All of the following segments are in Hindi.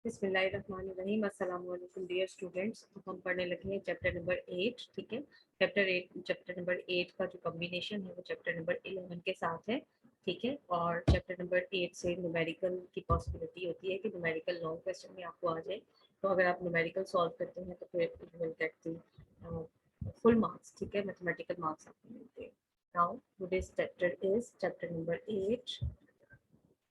बिस्मिल्लाहिर्रहमानिर्रहीम। अस्सलाम वालेकुम डियर स्टूडेंट्स। तो हम पढ़ने लगे हैं चैप्टर नंबर 8। ठीक है, चैप्टर नंबर 8 का जो कॉम्बिनेशन है वो चैप्टर नंबर 11 के साथ है। ठीक है, और चैप्टर नंबर 8 से न्यूमेरिकल की पॉसिबिलिटी होती है कि न्यूमेरिकल लॉन्ग क्वेश्चन में आपको आ जाए। तो अगर आप न्यूमेरिकल सॉल्व करते हैं तो फिर you will get the full marks. ठीक है, मैथमेटिकल मार्क्स आपको मिलते हैं। Now today's chapter is chapter number 8।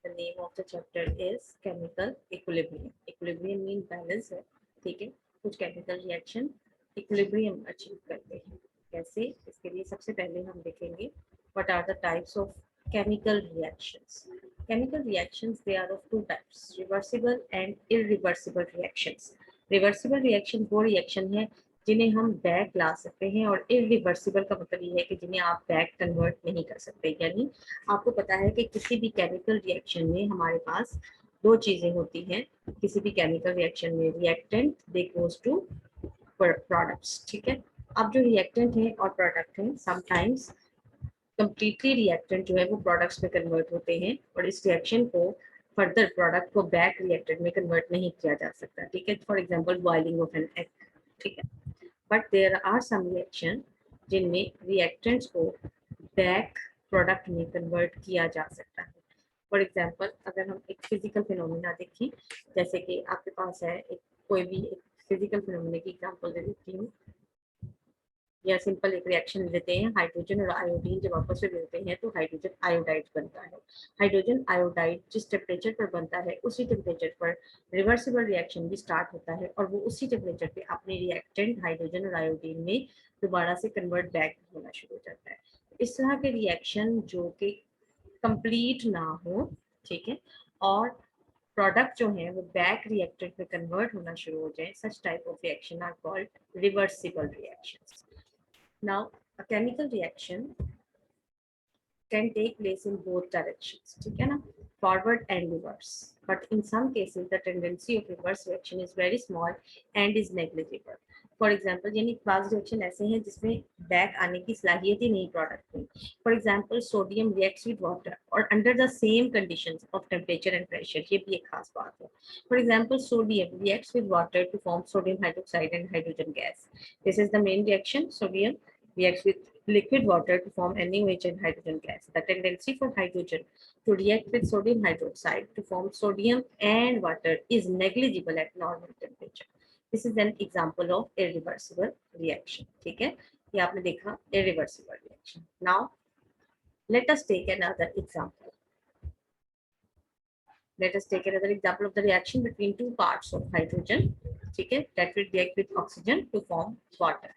The name of the chapter is chemical equilibrium. Equilibrium mean balance है, ठीक है। कुछ केमिकल रिएक्शन इक्विलिब्रियम अचीव करते हैं। कैसे? इसके लिए सबसे पहले हम देखेंगे what are the types of chemical reactions. Chemical reactions, they are of two types, reversible and irreversible reactions. Reversible reaction वो रिएक्शन है जिन्हें हम बैक ला सकते हैं, और इरिवर्सिबल का मतलब ये है कि जिन्हें आप बैक कन्वर्ट नहीं कर सकते। यानी आपको पता है कि किसी भी केमिकल रिएक्शन में हमारे पास दो चीजें होती हैं। किसी भी केमिकल रिएक्शन में reactant they goes to products. ठीक है, अब जो रिएक्टेंट है और प्रोडक्ट है, समटाइम्स कंप्लीटली रिएक्टेंट जो है वो प्रोडक्ट्स में कन्वर्ट होते हैं, और इस रिएक्शन को फर्दर प्रोडक्ट को बैक रिएक्टेंट में कन्वर्ट नहीं किया जा सकता। ठीक है, for example boiling of an egg. ठीक है, but there are some reaction जिनमें रिएक्टेंट्स को बैक प्रोडक्ट में कन्वर्ट किया जा सकता है। फॉर एग्जांपल अगर हम एक फिजिकल फिनोमिना देखें, जैसे कि आपके पास है एक कोई भी एक फिजिकल फिनोमिना की एग्जांपल दे देती हूँ, या सिंपल एक रिएक्शन देते हैं, हाइड्रोजन और आयोडीन जब आपस में मिलते हैं तो हाइड्रोजन आयोडाइड बनता है। हाइड्रोजन आयोडाइड जिस टेम्परेचर पर बनता है उसी टेम्परेचर पर रिवर्सिबल रिएक्शन भी स्टार्ट होता है, और वो उसी टेम्परेचर पे अपने रिएक्टेंट हाइड्रोजन और आयोडीन में दोबारा से कन्वर्ट बैक होना शुरू हो जाता है। इस तरह के रिएक्शन जो कि कंप्लीट ना हो, ठीक है, और प्रोडक्ट जो है वो बैक रिएक्टेंट में कन्वर्ट होना शुरू हो जाए, such type of reaction are called reversible reactions. Now, a chemical reaction can take place in both directions, ठीक है ना, forward and reverse. But in some cases, the tendency of reverse reaction is very small and is negligible. For example, यानी class reaction ऐसे हैं जिसमें back आने की सलाहियत ही नहीं product में. For example, sodium reacts with water or under the same conditions of temperature and pressure. ये भी एक खास बात है. For example, sodium reacts with water to form sodium hydroxide and hydrogen gas. This is the main reaction. Sodium reacts with liquid water to form NaOH and hydrogen gas. The tendency for hydrogen to react with sodium hydroxide to form sodium and water is negligible at normal temperature. This is an example of irreversible reaction. ठीक है, ये आपने देखा irreversible reaction. Now let us take another example. Let us take another example of the reaction between two parts of hydrogen, ठीक है, that will react with oxygen to form water.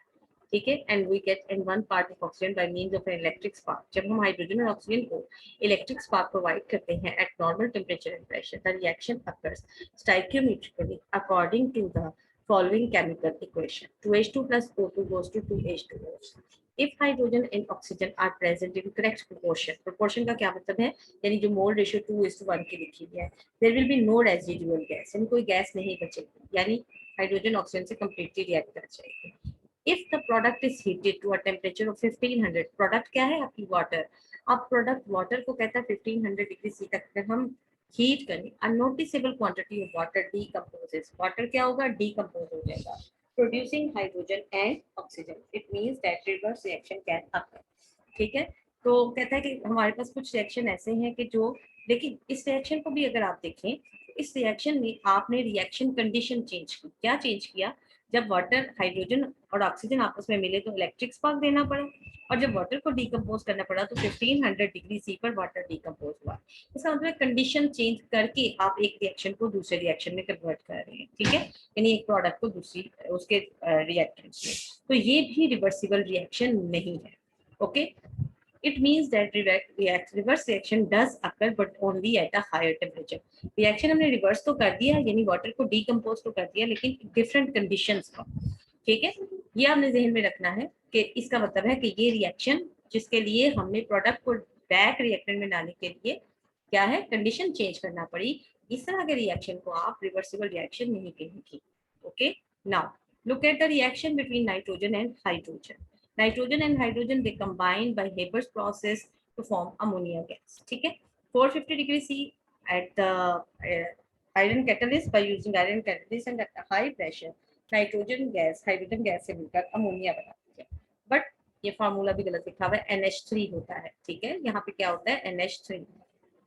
ठीक है, and we get in one part of oxygen by means of an electric spark. जब हम हाइड्रोजन और ऑक्सीजन को इलेक्ट्रिक स्पार्क प्रोवाइड करते हैं at normal temperature and pressure, the reaction occurs stoichiometrically according to the following chemical equation. 2H2 plus O2 goes to 2H2O. If hydrogen and oxygen are present in correct proportion, proportion का क्या मतलब है, यानी जो मोल रेशियो 2:1 की लिखी है, there will be no residual gas, यानी कोई गैस नहीं बचेगी, यानी हाइड्रोजन ऑक्सीजन से कंप्लीटली रिएक्ट कर जाएगी. If the product is heated to a temperature of 1500, product क्या है आपकी वाटर, अब प्रोडक्ट वाटर को कहता है 1500 डिग्री सी तक अगर हम हीट करें, a noticeable quantity of water decomposes, water क्या होगा, डिकम्पोज हो जाएगा, producing hydrogen and oxygen. It means that reverse reaction can occur. ठीक है, तो कहता है कि हमारे पास कुछ रिएक्शन ऐसे हैं कि जो, लेकिन इस रिएक्शन को भी अगर आप देखें, इस रिएक्शन में आपने रिएक्शन कंडीशन चेंज की. क्या चेंज किया, जब वाटर हाइड्रोजन और ऑक्सीजन आपस में मिले तो इलेक्ट्रिक स्पार्क देना पड़ा, और जब वाटर को डिकम्पोज करना पड़ा तो 1500 डिग्री सी पर वाटर डिकम्पोज हुआ. इसका मतलब कंडीशन चेंज करके आप एक रिएक्शन को दूसरे रिएक्शन में कन्वर्ट कर रहे हैं. ठीक है, यानी एक प्रोडक्ट को दूसरी उसके रिएक्टेंट्स में, तो ये भी रिवर्सिबल रिएक्शन नहीं है. Okay, it means that reverse reaction does occur but only at a higher temperature. Reaction हमने रिवर्स तो कर दिया, यानी वाटर को डिकम्पोज तो कर दिया, लेकिन डिफरेंट कंडीशंस पर. ठीक है, ये आपने जहन में रखना है कि इसका मतलब है कि ये रिएक्शन जिसके लिए हमने प्रोडक्ट को बैक रिएक्टेंट में डालने के लिए क्या है, कंडीशन चेंज करना पड़ी, इस तरह के रिएक्शन को आप रिवर्सिबल रिएक्शन नहीं कहेंगे. Okay, now look at the reaction between nitrogen and hydrogen. Nitrogen and hydrogen, they combine by Haber's process to form ammonia gas. ठीक है, 450 degree C at the iron catalyst by using iron catalyst and at high pressure nitrogen gas hydrogen gas से मिलकर अमोनिया बनाती है। बट ये फार्मूला भी गलत लिखा हुआ है, NH3 होता है। ठीक है, यहाँ पे क्या होता है, NH3।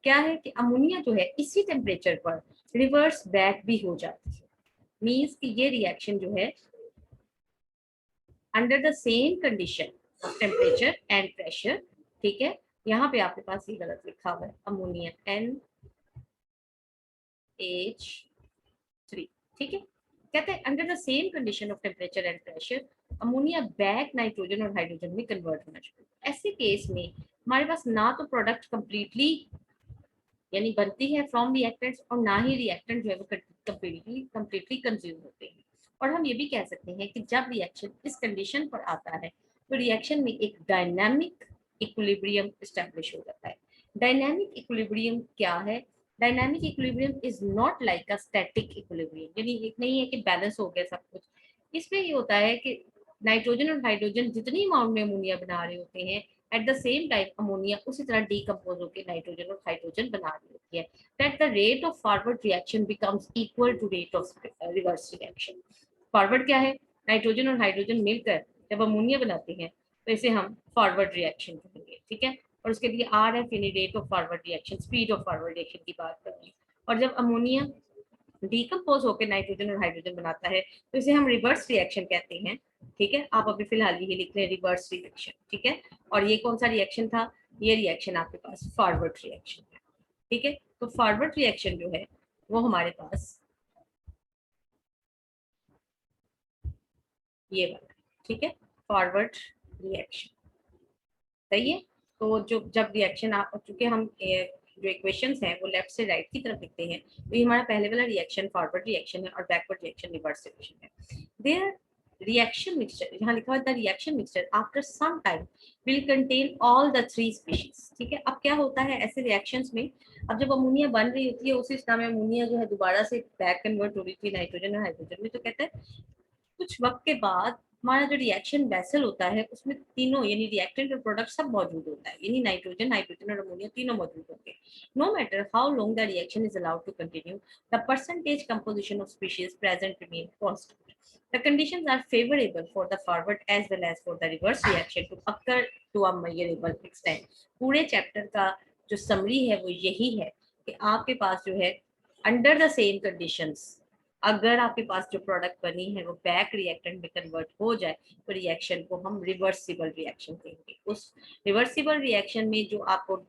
क्या है कि अमोनिया जो है इसी टेम्परेचर पर रिवर्स बैक भी हो जाती है। मीन्स कि ये रिएक्शन जो है under the same condition of temperature and pressure, ठीक है, यहाँ पे आपके पास ये गलत लिखा हुआ है, अमोनिया NH3। ठीक है, कहते हैं under the same condition of temperature and pressure ammonia back nitrogen और हाइड्रोजन में कन्वर्ट होना चाहिए। ऐसे केस में हमारे पास ना तो प्रोडक्ट कंप्लीटली यानी बनती है फ्रॉम रिएक्टेंट्स और ना ही रिएक्टेंट जो है वो कंप्लीटली कंज्यूम होते हैं। और हम ये भी कह सकते हैं कि जब रिएक्शन इस कंडीशन पर आता है तो रिएक्शन में एक डायनामिक इक्विलिब्रियम एस्टेब्लिश हो जाता है। डायनामिक इक्विलिब्रियम क्या है? Dynamic equilibrium is not like a static equilibrium, यानी एक नहीं है कि बैलेंस हो गया सब कुछ। इसमें ये होता है कि नाइट्रोजन और हाइड्रोजन जितनी अमाउंट में अमोनिया बना रहे होते हैं, at the same time ammonia उसी तरह डीकम्पोज होकर नाइट्रोजन और हाइड्रोजन बना रही होती है। That the rate of forward reaction becomes equal to rate of reverse reaction. Forward क्या है? नाइट्रोजन और हाइड्रोजन मिलकर जब अमोनिया बनाते हैं तो इसे हम फॉरवर्ड रिएक्शन कहेंगे। ठीक है, और उसके लिए आर एफ यानी rate of forward reaction, speed of forward reaction की बात करेंगे। और जब अमोनिया डीकम्पोज होकर नाइट्रोजन और हाइड्रोजन बनाता है तो इसे हम रिवर्स रिएक्शन कहते हैं। ठीक है, आप अभी फिलहाल ये लिख रहे हैं रिवर्स रिएक्शन। ठीक है, और ये कौन सा रिएक्शन था? ये रिएक्शन आपके पास फॉरवर्ड रिएक्शन है। ठीक है, तो फॉरवर्ड रिएक्शन जो है वो हमारे पास ये वाला, ठीक है, फॉरवर्ड रिएक्शन। सही है, तो जो जब रिएक्शन आप चूंकि हम जो इक्वेशंस हैं वो लेफ्ट से राइट की तरफ लिखते हैं, तो ये हमारा पहले वाला रिएक्शन फॉरवर्ड रिएक्शन है और बैकवर्ड रिएक्शन रिवर्स रिएक्शन है। देयर रिएक्शन मिक्सचर, यहाँ लिखा हुआ है the reaction mixture after some time will contain all the three species. ठीक है, अब क्या होता है ऐसे रिएक्शंस में, अब जब अमोनिया बन रही होती है उसी समय अमोनिया जो है दोबारा से बैक कन्वर्ट हो रही थी नाइट्रोजन और हाइड्रोजन में, तो कहता है कुछ वक्त के बाद हमारा जो रिएक्शन वेसल होता है उसमें तीनों यानी रिएक्टेंट और प्रोडक्ट सब मौजूद होता है, यानी नाइट्रोजन हाइड्रोजन और अमोनिया तीनों मौजूद होंगे। No matter how long the reaction is allowed to continue, the percentage composition of species present remain constant. The conditions are favorable for the forward as well as for the reverse reaction to occur to a measurable extent। पूरे चैप्टर का जो समरी है वो यही है कि आपके पास जो है अंडर द सेम कंडीशंस अगर आपके पास जो प्रोडक्ट बनी है वो बैक रिएक्टेंट में कन्वर्ट हो जाए तो रिएक्शन को हम रिवर्सिबल रिएक्शन कहेंगे। उस रिवर्सिबल रिएक्शन में जो आपको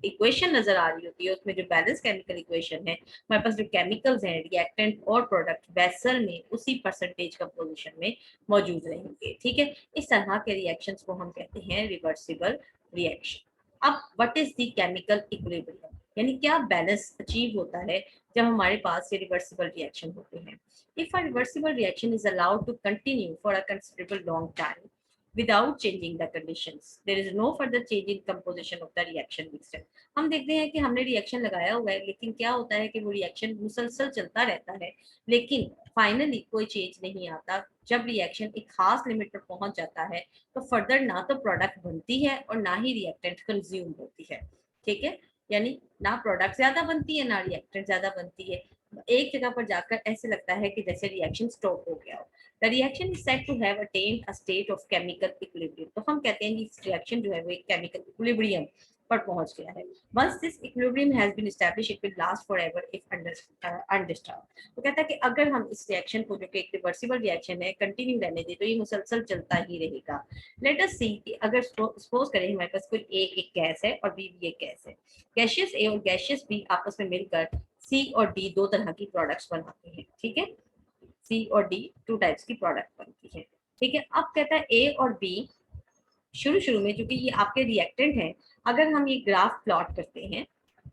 इक्वेशन नजर आ रही होती है उसमें जो बैलेंस केमिकल इक्वेशन है, हमारे पास जो केमिकल्स हैं रिएक्टेंट और प्रोडक्ट वेसल में उसी परसेंटेज कंपोजिशन में मौजूद रहेंगे। ठीक है, इस तरह के रिएक्शंस को हम कहते हैं रिवर्सिबल रिएक्शन। अब what is the chemical equilibrium, यानी क्या बैलेंस अचीव होता है जब हमारे पास ये रिवर्सिबल रिएक्शन होते हैं। If a reversible reaction is allowed to continue for a considerable long time without changing the conditions, there is no further change in composition of the reaction mixture। हम देखते हैं कि हमने रिएक्शन लगाया हुआ है लेकिन क्या होता है कि वो रिएक्शन मुसलसल चलता रहता है लेकिन फाइनली कोई चेंज नहीं आता। जब रिएक्शन एक खास लिमिट पर पहुंच जाता है तो फर्दर ना तो प्रोडक्ट बनती है और ना ही रिएक्टेंट कंज्यूम होती है। ठीक है, यानी ना प्रोडक्ट ज्यादा बनती है ना रिएक्टेंट ज्यादा बनती है। एक जगह पर जाकर ऐसे लगता है कि जैसे रिएक्शन स्टॉप हो गया हो। The reaction is said to have attained a state of chemical equilibrium। तो हम कहते हैं कि इस रिएक्शन जो है वो एक केमिकल इक्विलिब्रियम पर पहुंच गया है। Once this equilibrium has been established, it will last forever if undisturbed। तो कहता है कि अगर हम इस रिएक्शन को जो कि एक रिवर्सिबल रिएक्शन है कंटिन्यू रहने दें तो ये मुसलसल चलता ही रहेगा। लेट अस सी कि अगर सपोज करें हमारे पास कोई ए एक गैस है और बी भी एक गैस है, गैशियस ए और गैशियस बी आपस में मिलकर सी और डी दो तरह की प्रोडक्ट्स बनाते हैं। ठीक है, सी और डी टू टाइप्स की प्रोडक्ट बनती है। ठीक है, अब कहता है ए और बी शुरू शुरू में क्योंकि ये आपके रिएक्टेंट हैं, अगर हम ये ग्राफ प्लॉट करते हैं,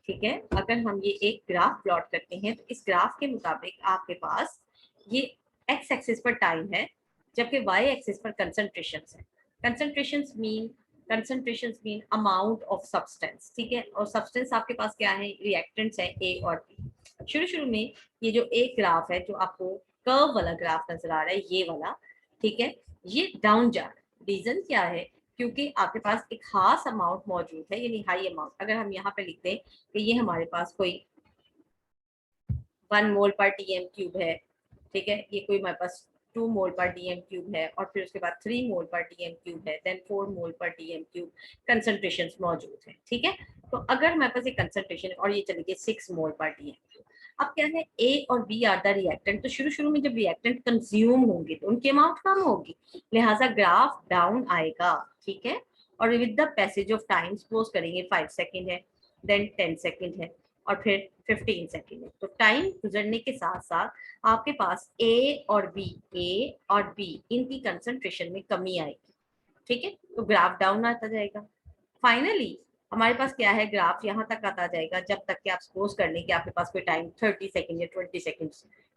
ठीक है, अगर हम ये एक ग्राफ प्लॉट करते हैं तो इस ग्राफ के मुताबिक आपके पास ये एक्स एक्सिस पर टाइम है जबकि वाई एक्सिस पर कंसंट्रेशंस है। Concentrations mean amount of substance. ठीक है, और सब्सटेंस आपके पास क्या है, रिएक्टेंट्स है ए और बी। शुरू शुरू में ये जो एक ग्राफ है जो आपको कर्व वाला ग्राफ नजर आ रहा है ये वाला, ठीक है, ये डाउन जा रहा है। रीजन क्या है, क्योंकि आपके पास एक खास अमाउंट मौजूद है यानी हाई अमाउंट। अगर हम यहाँ पे लिखते हैं कि ये हमारे पास कोई 1 मोल पर टीएम क्यूब है, ठीक है, ये कोई हमारे पास 2 मोल पर टीएम क्यूब है, और फिर उसके बाद 3 मोल पर टीएम क्यूब है, देन 4 मोल पर टीएम क्यूब कंसंट्रेशंस मौजूद है, ठीक है। तो अगर हमारे पास एक कंसंट्रेशन है और ये चली गई 6 मोल पर टीएम क्यूब, अब क्या है, ए और बी आर द रिएक्टेंट, तो शुरू शुरू में जब रिएक्टेंट कंज्यूम होंगे तो उनकी अमाउंट कम होगी, लिहाजा ग्राफ डाउन आएगा, ठीक है। और with the passage of time suppose करेंगे 5 सेकेंड है, देन 10 सेकेंड है, और फिर 15 सेकेंड है, तो टाइम गुजरने के साथ साथ आपके पास ए और बी इनकी कंसंट्रेशन में कमी आएगी, ठीक है, तो ग्राफ डाउन आता जाएगा। फाइनली हमारे पास क्या है, ग्राफ यहाँ तक आता जाएगा जब तक कि आप सपोज कर लें कि आपके पास कोई टाइम 30 सेकेंड या 20 सेकेंड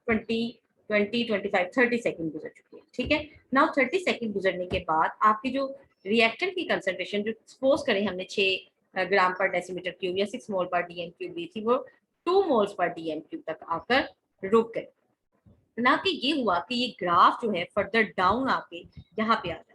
20 25 30 सेकेंड गुजर चुकी है, ठीक है। नाउ 30 सेकेंड गुजरने के बाद आपकी जो रिएक्टेंट की कंसंट्रेशन, जो सपोज करें हमने 6 ग्राम पर डेसीमीटर क्यूब या 6 मोल पर डीएम क्यूब दी थी, वो 2 मोल्स पर डीएम क्यूब तक आकर रुक गए, ना कि ये हुआ कि ये ग्राफ जो है फर्दर डाउन आके यहाँ पे आ जाए।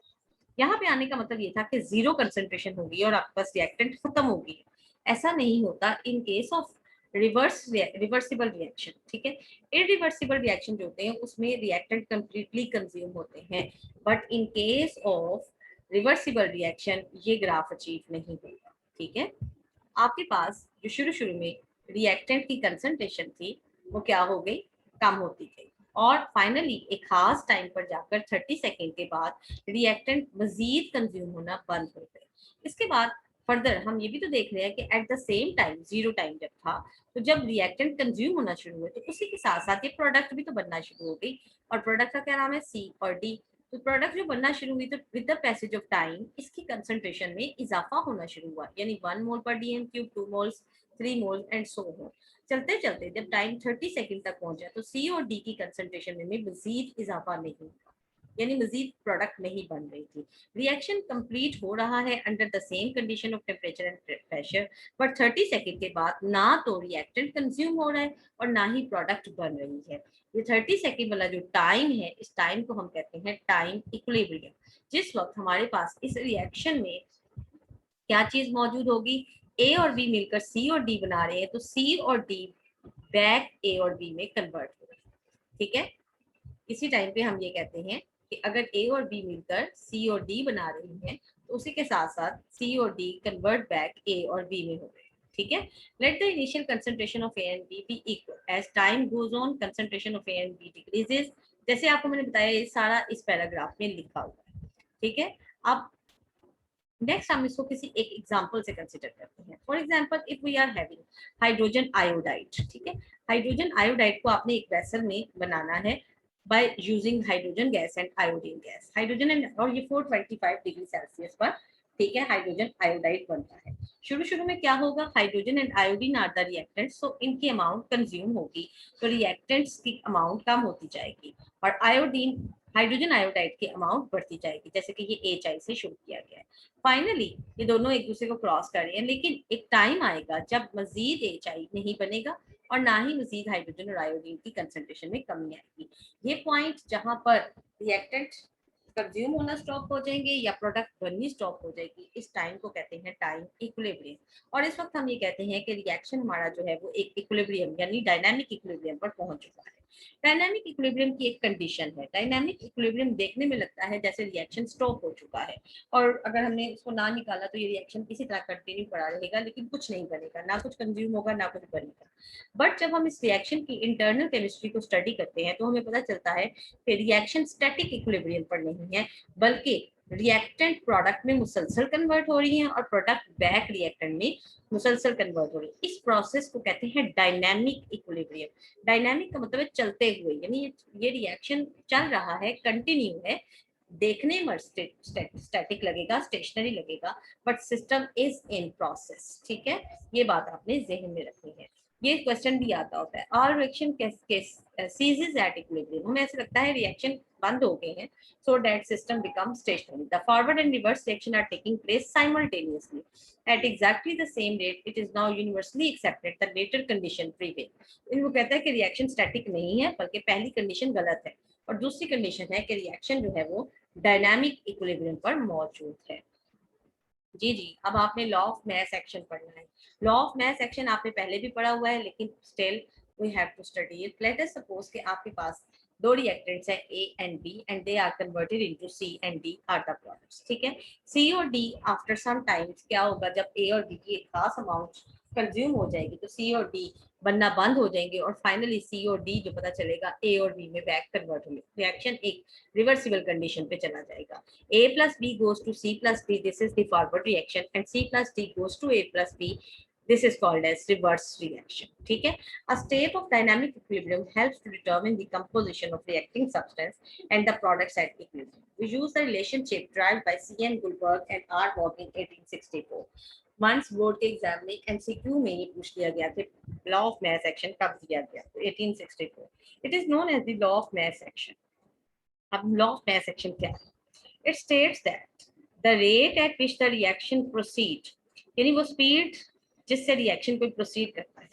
यहाँ पे आने का मतलब ये था कि जीरो कंसंट्रेशन होगी और आपके पास रिएक्टेंट खत्म होगी। ऐसा नहीं होता in case of reversible reaction, ठीक है। इरिवर्सिबल रिएक्शन जो होते हैं उसमें रिएक्टेंट कंप्लीटली कंज्यूम होते हैं, but in case of reversible reaction ये ग्राफ अचीव नहीं होगा, ठीक है। आपके पास जो शुरू शुरू में रिएक्टेंट की कंसंट्रेशन थी वो क्या हो गई, कम होती गई, और फाइनली एक खास टाइम पर जाकर 30 सेकेंड के बाद रिएक्टेंट मजीद कंज्यूम होना बंद हो गए। इसके बाद फर्दर हम ये भी तो देख रहे हैं कि at the same time, zero time जब था, तो जब रिएक्टेंट कंज्यूम होना शुरू हुए तो उसी के साथ साथ ये प्रोडक्ट भी तो बनना शुरू हो गई, और प्रोडक्ट का क्या नाम है, सी और डी। तो प्रोडक्ट जो बनना शुरू हुई तो with the passage of time इसकी कंसंट्रेशन में इजाफा होना शुरू हुआ, यानी 1 मोल पर DM cube, 2 moles, 3 moles and so on. चलते चलते जब टाइम 30 सेकंड तक पहुंचा तो सी और डी की कंसंट्रेशन में मजीद इजाफा नहीं हुआ, यानी मजीद प्रोडक्ट नहीं बन रही थी। रिएक्शन कंप्लीट हो रहा है under the same condition of temperature and pressure, but 30 second के बाद ना तो रिएक्टेंट कंज्यूम हो रहा है और ना ही प्रोडक्ट बन रही है। ये 30 सेकंड वाला जो टाइम है, इस टाइम को हम कहते हैं टाइम इक्विलिब्रियम। जिस वक्त हमारे पास इस रिएक्शन में क्या चीज मौजूद होगी, ए और बी मिलकर सी और डी बना रहे हैं, तो सी और डी बैक ए और बी में कन्वर्ट हो रहे हैं, ठीक है। इसी टाइम पे हम ये कहते हैं कि अगर ए और बी मिलकर सी और डी बना रही हैं तो उसी के साथ साथ सी और डी कन्वर्ट बैक ए और बी में हो रहे हैं, ठीक है। Let the initial concentration of A and B be equal, as time goes on concentration of A and B decreases. जैसे आपको मैंने बताया ये सारा इस पैराग्राफ में लिखा हुआ है, ठीक है। अब नेक्स्ट हम इसको किसी एक एग्जांपल से कंसीडर करते हैं। For example if we are having hydrogen iodide, ठीक है। हाइड्रोजन आयोडाइड को आपने एक वेसल में बनाना है by using hydrogen gas and iodine gas. Hydrogen and, और ये 425 डिग्री सेल्सियस पर, ठीक है, हाइड्रोजन आयोडाइड बनता है। शुरू शुरू में क्या होगा, hydrogen and iodine are the reactants, so इनकी अमाउंट कंज्यूम होगी तो रिएक्टेंट्स की अमाउंट कम होती जाएगी, और आयोडीन हाइड्रोजन आयोडाइड की अमाउंट बढ़ती जाएगी, जैसे कि ये HI से शुरू किया गया है। फाइनली ये दोनों एक दूसरे को क्रॉस कर रहे हैं, लेकिन एक टाइम आएगा जब मजीद HI नहीं बनेगा और ना ही मजीद हाइड्रोजन और आयोडीन की कंसंट्रेशन में कमी आएगी। ये पॉइंट जहां पर रिएक्टेंट कंज्यूम होना स्टॉप हो जाएंगे या प्रोडक्ट बननी स्टॉप हो जाएगी, इस टाइम को कहते हैं टाइम इक्विलिब्रियम। और इस वक्त हम ये कहते हैं कि रिएक्शन हमारा जो है वो एक इक्विलिब्रियम यानी डायनामिक इक्विलिब्रियम पर पहुंच चुका है। डायनामिक इक्विलिब्रियम की एक कंडीशन है, डायनामिक इक्विलिब्रियम देखने में लगता है जैसे रिएक्शन स्टॉप हो चुका है, और अगर हमने इसको ना निकाला तो ये रिएक्शन इसी तरह कंटिन्यू पड़ा रहेगा, लेकिन कुछ नहीं बनेगा, ना कुछ कंज्यूम होगा ना कुछ बनेगा। बट जब हम इस रिएक्शन की इंटरनल केमिस्ट्री को स्टडी करते हैं तो हमें पता चलता है कि रिएक्शन स्टैटिक इक्विलिब्रियम पर नहीं है, बल्कि रिएक्टेंट प्रोडक्ट में मुसलसल कन्वर्ट हो रही है और प्रोडक्ट बैक रिएक्टेंट में मुसलसल कन्वर्ट हो रही है। इस प्रोसेस को कहते हैं डायनामिक इक्विलिब्रियम। डायनामिक का मतलब है चलते हुए, यानी ये रिएक्शन चल रहा है, कंटिन्यू है, देखने में स्टैटिक लगेगा, स्टेशनरी लगेगा, but system is in process, ठीक है। ये बात आपने जहन में रखनी है, ये क्वेश्चन भी आता होता है। All reaction ceases at equilibrium, हमें ऐसा लगता है रिएक्शन बंद हो गए हैं, so that system becomes stationary. The forward and reverse reaction are taking place simultaneously at exactly the same rate. It is now universally accepted the later condition prevail. इनको कहता है कि रिएक्शन स्टैटिक नहीं है, बल्कि पहली कंडीशन गलत है और दूसरी कंडीशन है कि रिएक्शन जो है वो डायनामिक इक्विलिब्रियम पर मौजूद है। जी जी, अब आपने लॉ ऑफ मैस एक्शन पढ़ना है। लॉ ऑफ मैस एक्शन आपने पहले भी पढ़ा हुआ है, लेकिन still we have to study it. Let us suppose कि आपके पास दो रिएक्टेंट्स हैं A and B and they are converted into C and D are the products. ठीक है, सी और डी आफ्टर सम टाइम्स क्या होगा, जब ए और बी की एक खास अमाउंट कंज्यूम हो जाएगी तो सी और डी बनना बंद हो जाएंगे और फाइनली सी और डी जो पता चलेगा ए और बी में बैक कन्वर्ट होंगे। रिएक्शन एक रिवर्सिबल कंडीशन पे चला जाएगा। A plus B goes to C plus D, this is the forward reaction, and C plus D goes to A plus B, this is called as reverse reaction। ठीक है, a state of dynamic equilibrium helps to determine the composition of reacting substance and the products at equilibrium। We use the relationship derived by C.N. Goldberg and R. Morg in 1864। Once board के एग्जाम में एमसीक्यू में ये पूछ लिया गया था, लॉ ऑफ मास एक्शन कब दिया गया, 1864। It is known as the law of mass action. अब लॉ ऑफ मास एक्शन क्या है? It states that the rate at which the reaction proceed, यानी वो स्पीड जिससे रिएक्शन को प्रोसीड करता है,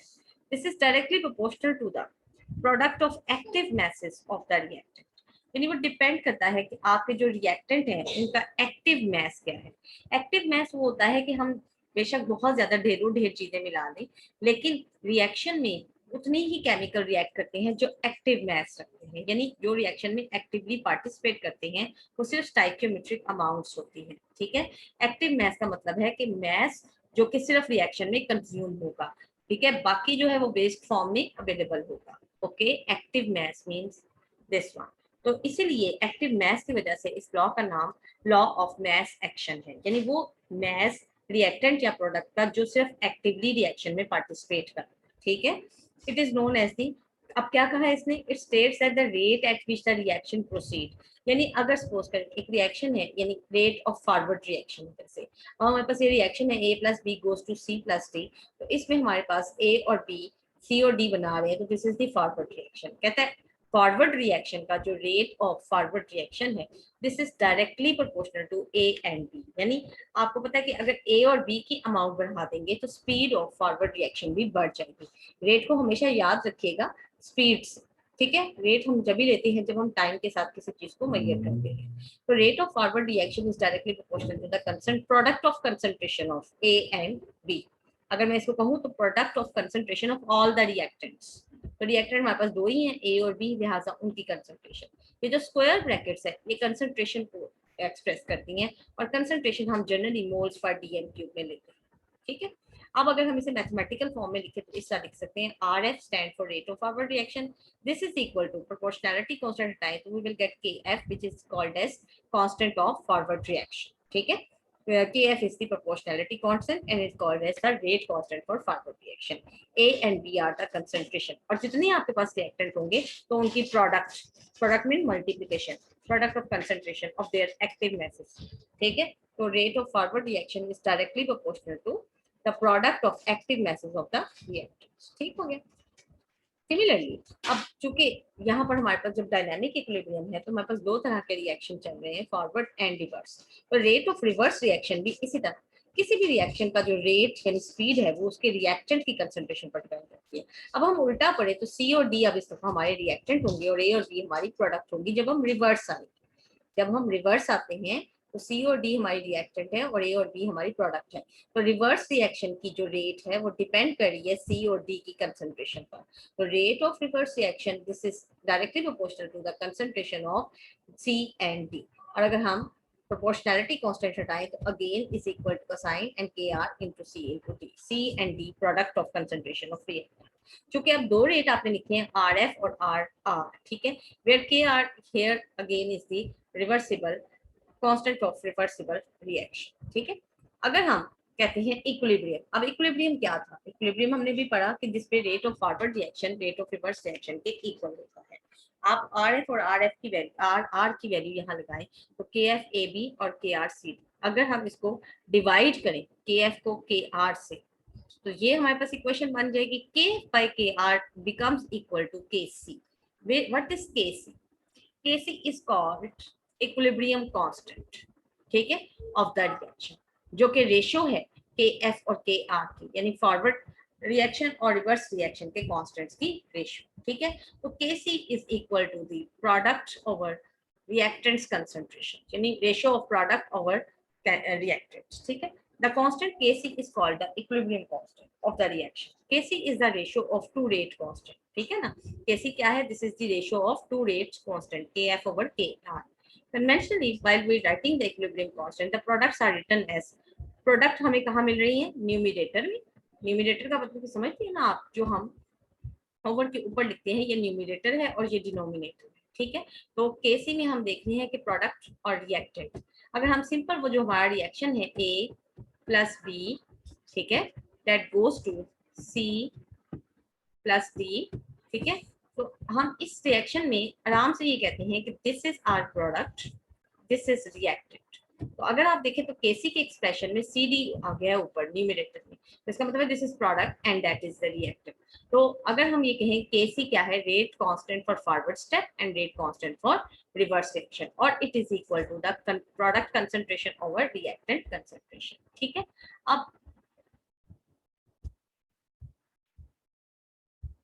this is directly proportional to the product of active masses of the reactant। यानी वो डिपेंड करता है कि आपके जो रिएक्टेंट हैं उनका एक्टिव मैस क्या है। एक्टिव मैस वो होता है कि हम बेशक बहुत ज्यादा ढेरों ढेर चीजें मिला लें, लेकिन रिएक्शन में उतनी ही केमिकल रिएक्ट करते हैं जो एक्टिव मैस रखते हैं, यानी जो रिएक्शन में एक्टिवली पार्टिसिपेट करते हैं वो सिर्फ स्टाइकियोमेट्रिक अमाउंट्स होती हैं। ठीक है, एक्टिव मैस का मतलब है कि मैस जो कि सिर्फ रिएक्शन में कंज्यूम होगा। ठीक है, बाकी जो है वो वेस्ट फॉर्म में अवेलेबल होगा। Okay, active mass means this one. तो इसीलिए एक्टिव मैस की वजह से इस लॉ का नाम लॉ ऑफ मैस एक्शन है, यानी वो मैस रिएक्टेंट या प्रोडक्ट का जो सिर्फ एक्टिवली रिएक्शन में पार्टिसिपेट कर। ठीक है, it is known as the, अब क्या कहा है इसने, it states at the rate at which the reaction proceed. यानी अगर सपोज करें एक रिएक्शन है, यानी रेट ऑफ फॉरवर्ड रिएक्शन, जैसे हमारे पास ये रिएक्शन है A plus B goes to C plus D, तो इसमें हमारे पास ए और बी सी और डी बना रहे हैं, तो this is the forward reaction. कहता है फॉरवर्ड रिएक्शन का जो रेट ऑफ फॉरवर्ड रिएक्शन है this is directly proportional to A and B. यानी आपको पता है कि अगर ए और बी की अमाउंट बढ़ा देंगे तो स्पीड ऑफ फॉरवर्ड रिएक्शन भी बढ़ जाएगी। रेट को हमेशा याद रखिएगा स्पीड से। ठीक है, रेट हम जब भी लेते हैं जब हम टाइम के साथ किसी चीज को मेजर करते हैं। तो rate of forward reaction is directly proportional to the concern product of concentration of A and B. अगर मैं इसको कहूँ तो product of concentration of all the reactants, तो रिएक्टेंट हमारे पास दो ही हैं ए और बी, लिहाजा उनकी कंसंट्रेशन। ये जो स्क्वायर ब्रैकेट्स है ये कंसंट्रेशन को एक्सप्रेस करती हैं और कंसंट्रेशन हम generally moles per DM cube में लेते हैं। ठीक है, अब अगर हम इसे मैथमेटिकल फॉर्म में लिखे तो इस तरह लिख सकते हैं R F stand for rate of forward reaction, this is equal to proportionality constant हटाएं तो we will get K F which is called as constant of forward reaction. ठीक है, kf is the proportionality constant and is called as the rate constant for forward reaction। a and b are the concentration, और जितने आपके पास रिएक्टेंट होंगे तो उनकी product mean multiplication, product of concentration of their active masses. ठीक है, तो rate of forward reaction is directly proportional to the product of active masses of the reactants. ठीक हो गया। सिमिलरली अब चूंकि यहाँ पर हमारे पास जब डायनामिक इक्विलिब्रियम है तो हमारे पास दो तरह के रिएक्शन चल रहे हैं, फॉरवर्ड एंड रिवर्स। तो रेट ऑफ रिवर्स रिएक्शन भी इसी तरह, किसी भी रिएक्शन का जो रेट यानी स्पीड है वो उसके रिएक्टेंट की कंसंट्रेशन पर डिपेंड करती है। अब हम उल्टा पड़े तो सी और डी अब इस दफा हमारे रिएक्टेंट होंगे और ए और बी हमारी प्रोडक्ट होंगी जब हम रिवर्स आएंगे। जब हम रिवर्स आते हैं तो सी और डी हमारी रिएक्टेंट है और ए और बी हमारी प्रोडक्ट है। तो रिवर्स रिएक्शन की जो रेट है वो डिपेंड कर रही है सी और डी की कंसंट्रेशन पर। तो rate of reverse reaction this is directly proportional to the concentration of C and D. और अगर हम प्रोपोर्शनैलिटी कांस्टेंट हटाएं तो again is equal to cosine and K R into C into D, C and D product of concentration of reactant. चूंकि अब दो रेट आपने लिखे हैं आर एफ और आर आर, ठीक है, where K R here again is the reversible constant of reversible reaction. ठीक है, अगर हम कहते हैं इक्विलिब्रियम, अब इक्विलिब्रियम क्या था, इक्विलिब्रियम हमने भी पढ़ा कि जिसपे rate of forward reaction rate of reverse reaction के इक्वल होता है। आप आर एफ और आर एफ की वैल्यू आर की वैल्यू यहाँ लगाएं तो के एफ ए बी और के आर सी डी। अगर हम इसको डिवाइड करें के एफ को के आर से तो ये हमारे पास इक्वेशन बन जाएगी के बाई के आर बिकम्स इक्वल टू के सी। व्हाट इज के सी? Kc is called equilibrium constant, ठीक है, of the reaction, जो कि रेशियो है Kf और Kr की, यानी फॉरवर्ड रिएक्शन और रिवर्स रिएक्शन के कांस्टेंट्स की रेशियो। ठीक है, तो Kc is equal to the product over reactants concentration, यानी ratio of product over reactants. ठीक है, The constant Kc is called the equilibrium constant of the reaction. Kc is the ratio of two rate constant. ठीक है ना, Kc क्या है? This is the ratio of two rate constant Kf over Kr. Conventionally, while we writing the equilibrium constant, the products are written as product हमें कहाँ मिल रही है? न्यूमिरेटर में. न्यूमिरेटर का मतलब समझते हैं ना आप, जो हम ओवर के ऊपर लिखते हैं, ये न्यूमिरेटर है और ये डिनोमिनेटर है. ठीक है, तो केसी में हम देखते हैं कि प्रोडक्ट और रिएक्टेंट. अगर हम सिंपल वो जो हमारा रिएक्शन है ए प्लस बी, ठीक है, that goes to C plus D. ठीक है, तो हम इस रिएक्शन में आराम से ये कहते हैं कि this is our product, this is reactant. तो अगर आप देखें तो केसी के एक्सप्रेशन में सी डी आ गया ऊपर न्यूमिरेटर में, तो इसका मतलब है this is product and that is the reactant. तो अगर हम ये कहें केसी क्या है? Rate constant for forward step and rate constant for reverse reaction, और it is equal to the product concentration over reactant concentration. ठीक है, अब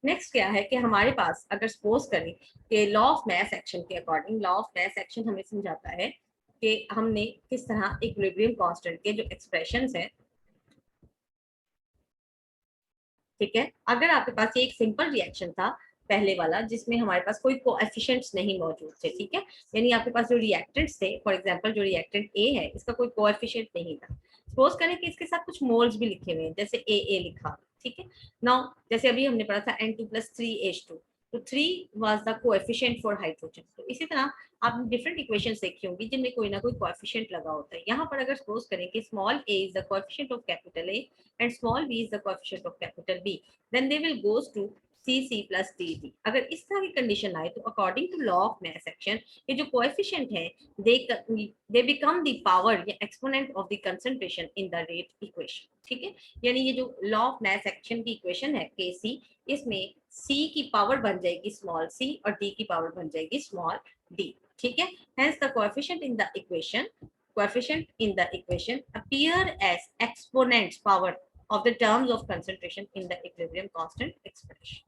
नेक्स्ट क्या है कि हमारे पास अगर सपोज करें कि लॉ ऑफ मास एक्शन के according, law of mass action हमें समझाता है कि हमने किस तरह इक्विलिब्रियम कांस्टेंट के जो एक्सप्रेशंस हैं, ठीक है, अगर आपके पास ये एक सिंपल रिएक्शन था पहले वाला जिसमें हमारे पास कोई कोएफिशिएंट्स नहीं मौजूद थे, ठीक है, यानी आपके पास जो रिएक्टेंट्स थे, फॉर एग्जांपल जो रिएक्टेंट ए है इसका कोई कोएफिशिएंट नहीं था. सपोज करें कि इसके साथ कुछ मोल्स भी लिखे हुए हैं, जैसे ए लिखा. ठीक है, नाउ जैसे अभी हमने पढ़ा था N2+3H2, तो 3 was the coefficient for hydrogen. तो इसी तरह आपने डिफरेंट इक्वेशंस देखी होंगी जिनमें कोई ना कोई कोएफिशिएंट लगा होता है. यहाँ पर अगर सपोज करें कि small a is the coefficient of capital A and small b is the coefficient of capital B, then they will goes to C plus DD. अगर इस तरह की कंडीशन आए तो according to law of mass action ये जो कोएफिशिएंट है they become the power या exponent of the concentration in the rate equation. ठीक है, यानी ये जो लॉ ऑफ मास एक्शन की इक्वेशन है Kc, इसमें C की पावर बन जाएगी स्मॉल c और D की पावर बन जाएगी स्मॉल d. ठीक है, hence the coefficient in the equation appear as exponents power of the terms of concentration in the equilibrium constant expression.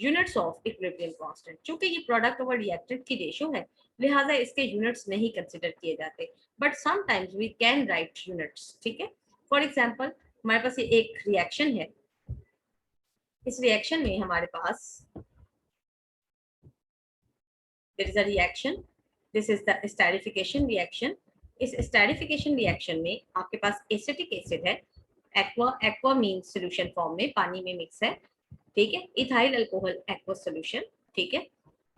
Units of equilibrium constant, चूंकि ये प्रोडक्ट और रिएक्टेंट की रेशियो है लिहाजा इसके यूनिट्स नहीं कंसिडर किए जाते, but sometimes we can write units. ठीक है, फॉर एग्जांपल हमारे पास ये एक रिएक्शन है, इस रिएक्शन में हमारे पास there is a reaction, this is the esterification reaction. इस esterification reaction में आपके पास एसिटिक एसिड है, एक्वा मीन सोल्यूशन फॉर्म में पानी में मिक्स है. ठीक है, इथाइल अल्कोहल एक्वा सोल्यूशन. ठीक है,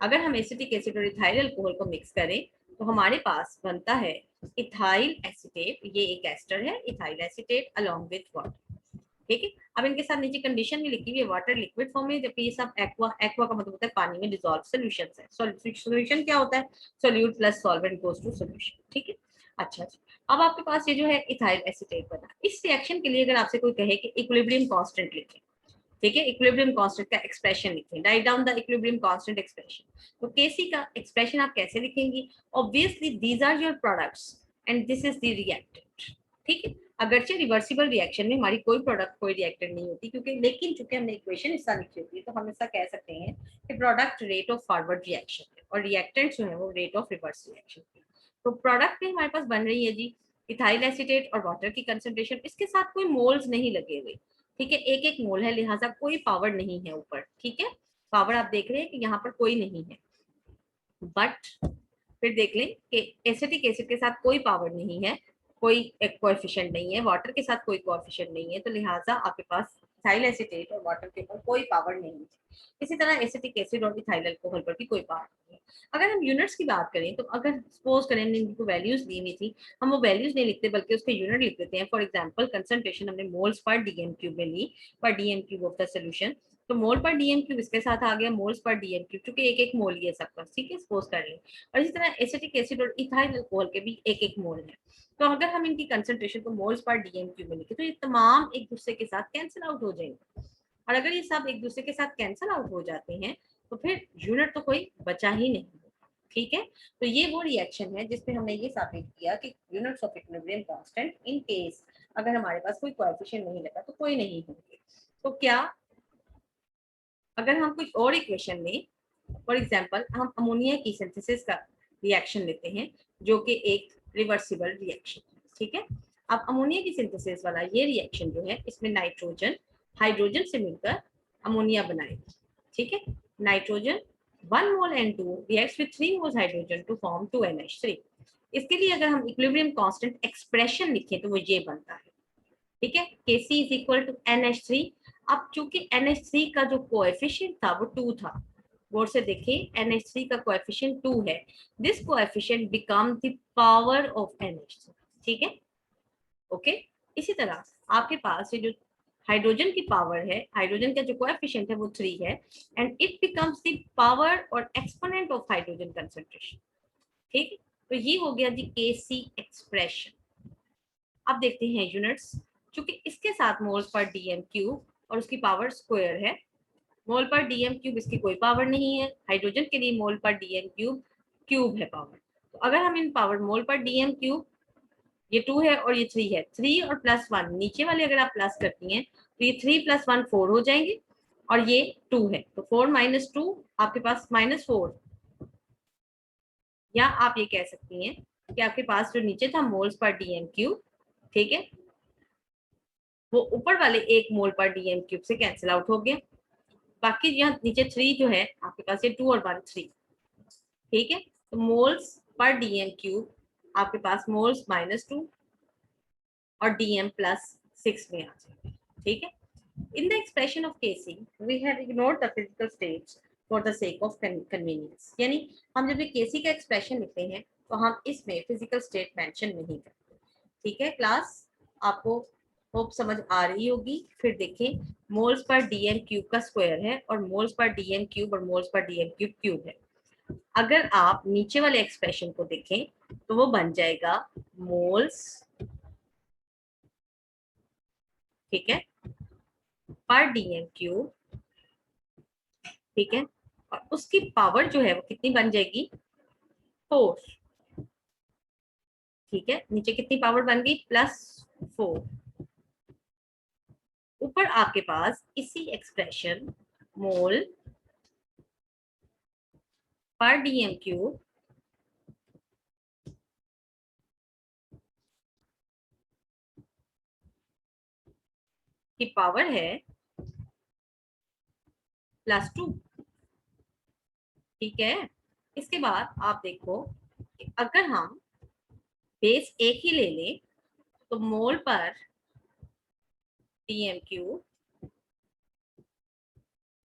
अगर हम एसिटिक एसिड और इथाइल अल्कोहल को मिक्स करें तो हमारे पास बनता है इथाइल एसीटेट. ये एक एस्टर है, ethyl acetate along with water. ठीक है, अब इनके साथ नीचे कंडीशन भी लिखी हुई है वाटर लिक्विड फॉर्म में, जबकि ये सब एक्वा का मतलब होता है पानी में डिसॉल्व सॉल्यूशंस है. सॉल्यूशन क्या होता है? Solute plus solvent goes to solution. ठीक है, अच्छा, अब आपके पास ये जो है इथाइल एसीटेट बना. इस रिएक्शन के लिए अगर आपसे कोई कहे कि इक्विलिब्रियम कांस्टेंट लिखें, ठीक है, इक्विलिब्रियम कांस्टेंट का एक्सप्रेशन लिखें, write down the equilibrium constant expression. तो केसी का एक्सप्रेशन आप कैसे लिखेंगी? Obviously these are your products and this is the reactant. ठीक है, अगरचे रिवर्सिबल रिएक्शन में हमारी कोई प्रोडक्ट कोई रिएक्टेंट नहीं होती, क्योंकि लेकिन चूंकि हमने इक्वेशन इस तरह लिखी होती है तो हम ऐसा कह सकते हैं कि product rate of forward reaction है और रिएक्टेंट जो है वो रेट ऑफ रिवर्स रिएक्शन है. तो प्रोडक्ट में हमारे पास बन रही है जी इथाइल एसीटेट और वाटर की कंसंट्रेशन, इसके साथ कोई मोल्स नहीं लगे हुए. ठीक है, एक एक मोल है लिहाजा कोई पावर नहीं है ऊपर. ठीक है, पावर आप देख रहे हैं कि यहाँ पर कोई नहीं है, बट फिर देख लें कि एसिटिक एसिड के साथ कोई पावर नहीं है, कोई एक कोएफिशिएंट नहीं है, वाटर के साथ कोई कोएफिशिएंट नहीं है, तो लिहाजा आपके पास इथाइल एसीटेट और वाटर के ऊपर कोई पावर नहीं है. इसी तरह एसिटिक एसिड और इथाइल अल्कोहल पर भी कोई पावर नहीं है. अगर हम यूनिट्स की बात करें तो अगर सपोज करें इनको वैल्यूज दी हुई थी, हम वो वैल्यूज नहीं लिखते बल्कि उसके यूनिट लिख देते हैं. फॉर एग्जांपल कंसंट्रेशन हमने मोल्स पर डीएम क्यूब में ली, पर DM cube of the solution, तो मोल पर डीएम क्यूब इसके साथ आ गया मोल्स पर डीएम क्यूब, क्योंकि एक एक मोल ये सबका. ठीक है, सपोज कर लें. और इसी तरह एसिटिक एसिड और इथाइल अल्कोहल के भी एक एक मोल है. तो अगर हम इनकी कंसंट्रेशन को मोल्स पर डीएम क्यूब में लिखें तो ये तमाम एक दूसरे के साथ कैंसिल आउट हो जाएंगे, और अगर ये सब एक दूसरे के साथ कैंसिल आउट हो जाते हैं तो फिर यूनिट तो कोई बचा ही नहीं. ठीक है, तो ये वो रिएक्शन है जिसमें हमने ये साबित किया कि units of equilibrium constant in case अगर हमारे पास कोई कोएफिशिएंट नहीं लगा तो कोई नहीं होंगे. तो क्या अगर हम कुछ और इक्वेशन में, फॉर एग्जांपल हम अमोनिया की सिंथेसिस का रिएक्शन लेते हैं जो कि एक रिवर्सिबल रिएक्शन है. ठीक है, अब अमोनिया की सिंथेसिस वाला ये रिएक्शन जो है, इसमें नाइट्रोजन हाइड्रोजन से मिलकर अमोनिया बनाएगा, ठीक है। Nitrogen 1 mole N2 reacts with 3 moles hydrogen to form 2NH3। इसके लिए अगर हम इक्विलिब्रियम कांस्टेंट एक्सप्रेशन लिखें तो वो ये बनता है, ठीक है, Kc is equal to NH3। अब चूंकि NH3 का जो कोएफिशिएंट था वो 2 था, गौर से देखिए NH3 का कोएफिशिएंट 2 है, this coefficient become the power of NH3, ठीक है, ओके। इसी तरह आपके पास ये जो हाइड्रोजन की पावर है, हाइड्रोजन का जो कोएफिशिएंट है वो 3 है, and it becomes the power और एक्सपोनेंट ऑफ हाइड्रोजन कंसंट्रेशन, ठीक है। तो ये हो गया जी Kc एक्सप्रेशन। अब देखते हैं यूनिट्स, क्योंकि इसके साथ मोल्स पर डीएम क्यूब और उसकी पावर स्क्वायर है, मोल पर डीएम क्यूब इसकी कोई पावर नहीं है, हाइड्रोजन के लिए मोल पर डीएम क्यूब क्यूब है पावर। तो अगर हम इन पावर मोल पर डीएम क्यूब, ये 2 है और ये 3 है, 3 और +1 नीचे वाले अगर आप प्लस करती हैं तो ये 3 + 1 4 हो जाएंगे, और ये 2 है तो 4 - 2 आपके पास -4, या आप ये कह सकती हैं कि आपके पास जो नीचे था मोल्स पर डीएम क्यूब, ठीक है, वो ऊपर वाले 1 मोल पर डीएम क्यूब से कैंसिल आउट हो गया, बाकी यहाँ नीचे 3 जो है आपके पास, ये 2 और 1 3, ठीक है। तो मोल्स पर डीएम क्यूब आपके पास मोल्स -2 और डीएम +6 में आ जाएगा, ठीक है। In the expression of Kc, we have ignored the physical states for the sake of convenience। यानी हम जब ये Kc का एक्सप्रेशन लिखते हैं तो हम इसमें फिजिकल स्टेट मेंशन नहीं करते, ठीक है। क्लास आपको होप समझ आ रही होगी। फिर देखें, मोल्स पर डीएम क्यूब का स्क्वायर है और मोल्स पर डीएम क्यूब और moles per DM cube cube है। अगर आप नीचे वाले एक्सप्रेशन को देखें तो वो बन जाएगा मोल्स, ठीक है, पर डीएम क्यूब, ठीक है, और उसकी पावर जो है वो कितनी बन जाएगी, 4, ठीक है। नीचे कितनी पावर बन गई, +4। ऊपर आपके पास इसी एक्सप्रेशन मोल पर डीएम क्यूब की पावर है +2, ठीक है। इसके बाद आप देखो कि अगर हम बेस 1 ही ले लें तो मोल पर डीएम क्यूब